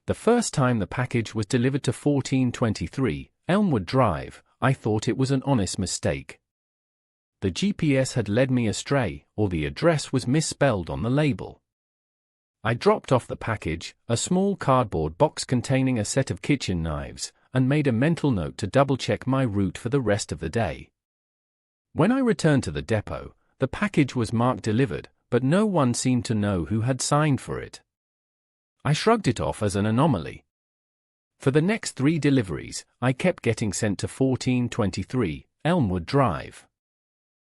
The first time the package was delivered to 1423, Elmwood Drive, I thought it was an honest mistake. The GPS had led me astray, or the address was misspelled on the label. I dropped off the package, a small cardboard box containing a set of kitchen knives, and made a mental note to double-check my route for the rest of the day. When I returned to the depot, the package was marked delivered, but no one seemed to know who had signed for it. I shrugged it off as an anomaly. For the next 3 deliveries, I kept getting sent to 1423, Elmwood Drive.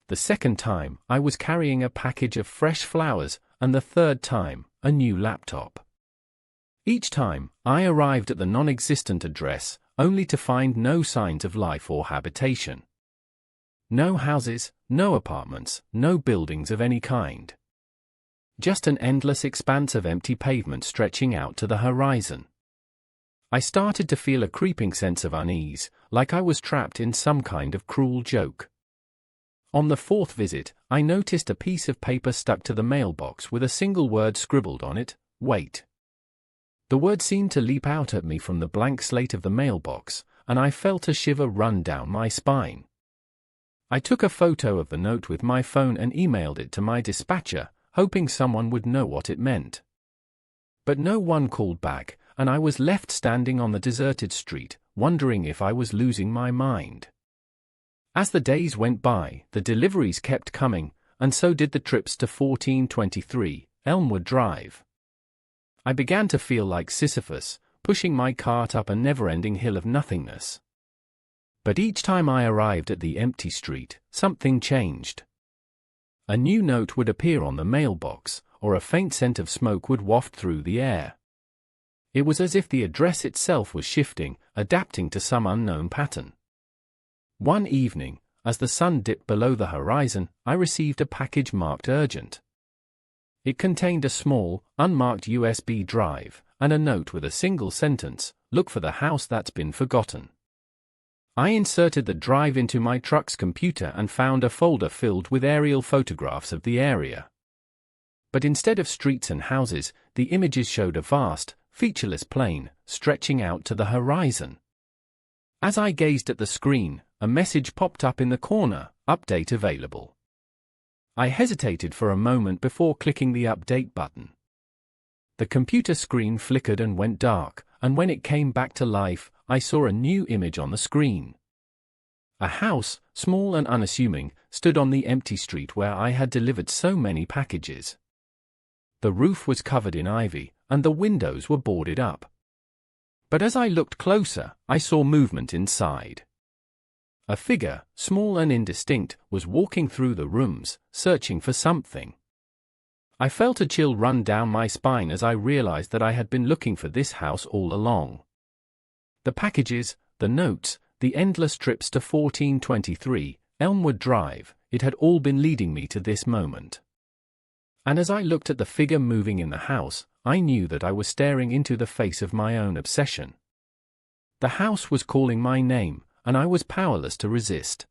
The second time, I was carrying a package of fresh flowers, and the third time, a new laptop. Each time, I arrived at the non-existent address, only to find no signs of life or habitation. No houses, no apartments, no buildings of any kind. Just an endless expanse of empty pavement stretching out to the horizon. I started to feel a creeping sense of unease, like I was trapped in some kind of cruel joke. On the 4th visit, I noticed a piece of paper stuck to the mailbox with a single word scribbled on it: wait. The word seemed to leap out at me from the blank slate of the mailbox, and I felt a shiver run down my spine. I took a photo of the note with my phone and emailed it to my dispatcher, hoping someone would know what it meant. But no one called back, and I was left standing on the deserted street, wondering if I was losing my mind. As the days went by, the deliveries kept coming, and so did the trips to 1423, Elmwood Drive. I began to feel like Sisyphus, pushing my cart up a never-ending hill of nothingness. But each time I arrived at the empty street, something changed. A new note would appear on the mailbox, or a faint scent of smoke would waft through the air. It was as if the address itself was shifting, adapting to some unknown pattern. One evening, as the sun dipped below the horizon, I received a package marked urgent. It contained a small, unmarked USB drive, and a note with a single sentence: "Look for the house that's been forgotten." I inserted the drive into my truck's computer and found a folder filled with aerial photographs of the area. But instead of streets and houses, the images showed a vast, featureless plain, stretching out to the horizon. As I gazed at the screen, a message popped up in the corner: "Update available." I hesitated for a moment before clicking the update button. The computer screen flickered and went dark, and when it came back to life, I saw a new image on the screen. A house, small and unassuming, stood on the empty street where I had delivered so many packages. The roof was covered in ivy, and the windows were boarded up. But as I looked closer, I saw movement inside. A figure, small and indistinct, was walking through the rooms, searching for something. I felt a chill run down my spine as I realized that I had been looking for this house all along. The packages, the notes, the endless trips to 1423, Elmwood Drive, it had all been leading me to this moment. And as I looked at the figure moving in the house, I knew that I was staring into the face of my own obsession. The house was calling my name, and I was powerless to resist.